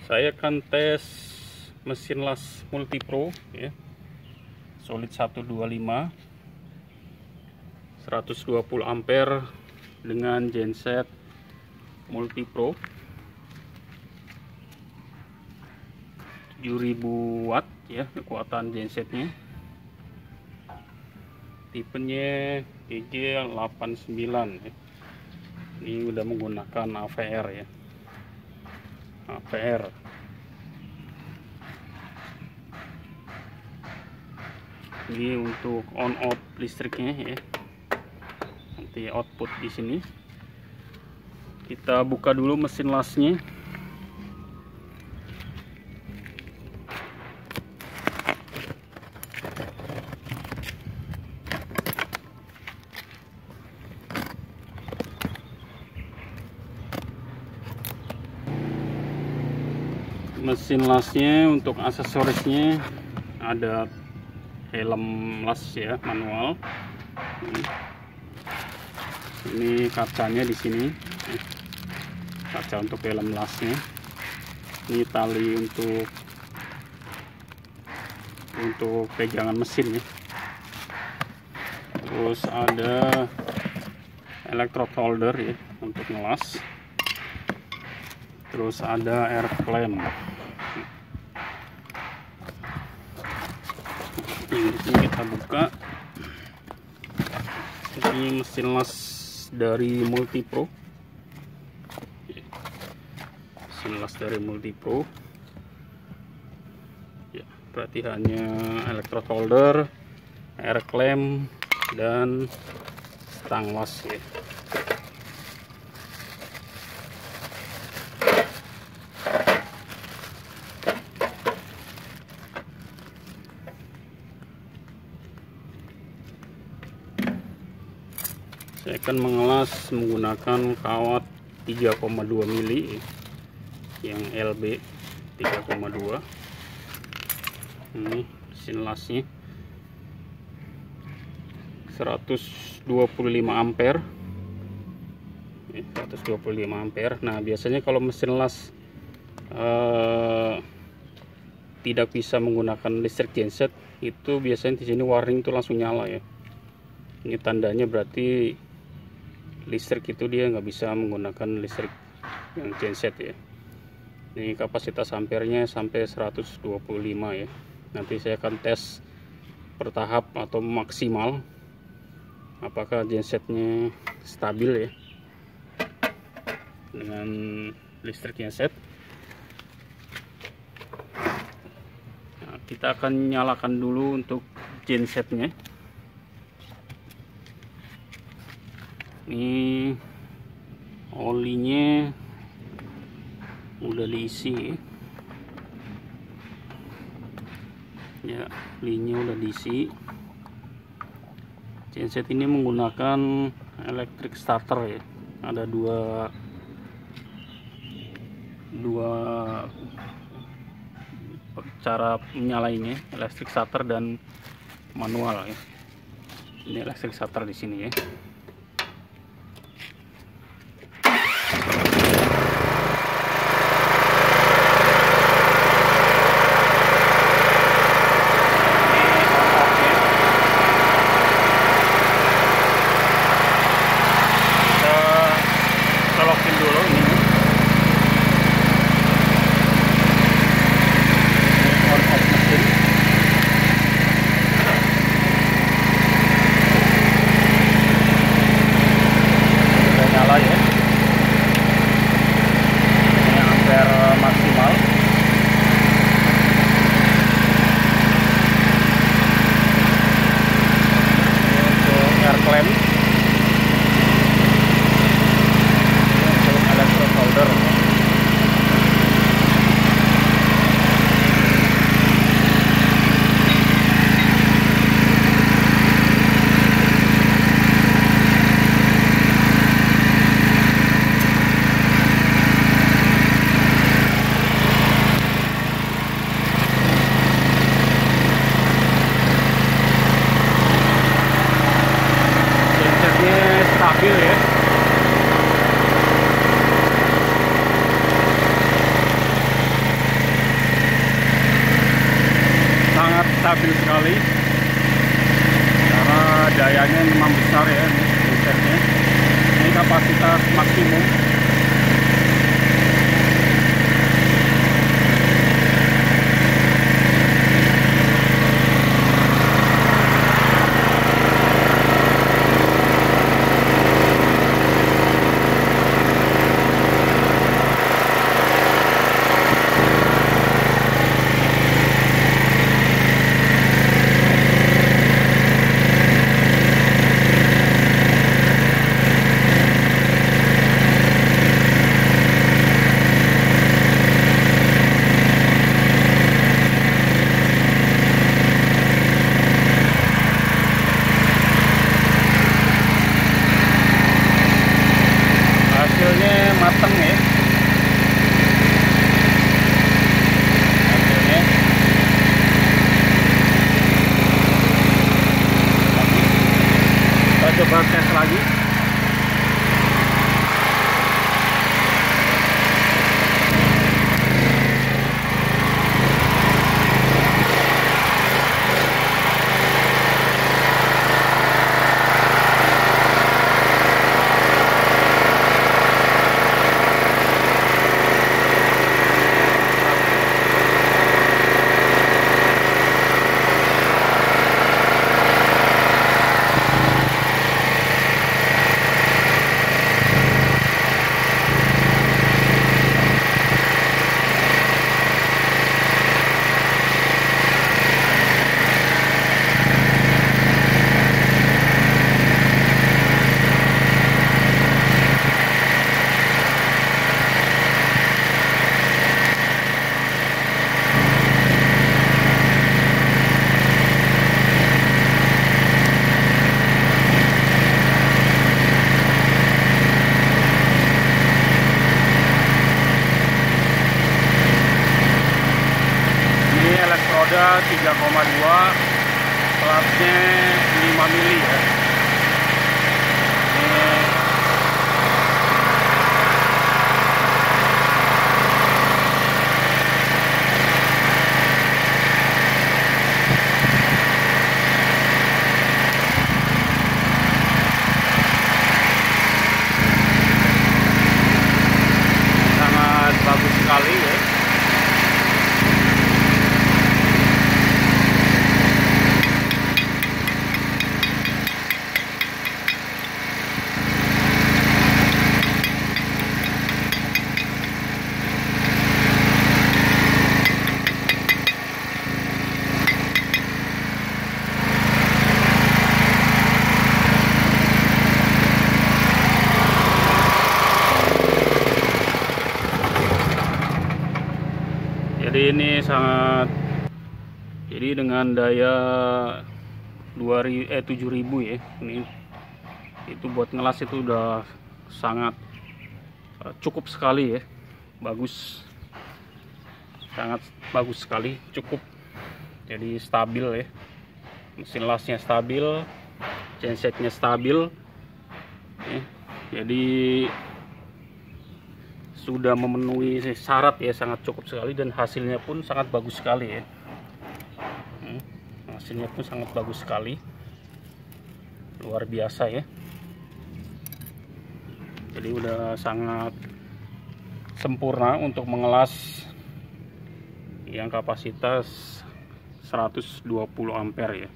Saya akan tes mesin las Multipro ya. Solid 125 120 ampere dengan genset Multipro 7000 watt ya kekuatan gensetnya. Tipenya GG89 ya. Ini udah menggunakan AVR ya. AVR. Ini untuk on off listriknya ya. Nanti output di sini. Kita buka dulu mesin lasnya. Mesin lasnya untuk aksesorisnya ada helm las ya manual. Ini kacanya di sini, kaca untuk helm lasnya. Ini tali untuk pegangan mesin ya. Terus ada electrode holder ya untuk ngelas. Terus ada air clamp. Ini kita buka. Ini mesin las dari Multipro. Mesin las dari Multipro. Ya, berarti hanya electrode holder, air clamp dan stang las ya. Saya akan mengelas menggunakan kawat 3,2 mili yang LB 3,2. Ini mesin lasnya 125 ampere. 125 ampere. Nah, biasanya kalau mesin las tidak bisa menggunakan listrik genset, itu biasanya di sini warning itu langsung nyala ya. Ini tandanya berarti listrik itu dia nggak bisa menggunakan listrik yang genset ya. Ini kapasitas ampernya sampai 125 ya. Nanti saya akan tes bertahap atau maksimal apakah gensetnya stabil ya dengan listrik genset. Nah, kita akan nyalakan dulu untuk gensetnya. Ini olinya udah diisi ya, olinya udah diisi. Genset ini menggunakan electric starter ya, ada dua cara menyalainnya, electric starter dan manual ya. Ini electric starter di sini ya. maksimum. Mateng ya hasilnya. Kita coba tes lagi. Roda 3,2, platnya 5 mili ya. Sangat bagus sekali ya. Jadi ini sangat, jadi dengan daya 7.000 ya, ini itu buat ngelas itu udah sangat cukup sekali ya, bagus, sangat bagus sekali, cukup. Jadi stabil ya, mesin lasnya stabil, gensetnya stabil ya. Jadi sudah memenuhi syarat ya, sangat cukup sekali, dan hasilnya pun sangat bagus sekali ya. Hasilnya pun sangat bagus sekali, luar biasa ya. Jadi udah sangat sempurna untuk mengelas yang kapasitas 120 ampere ya.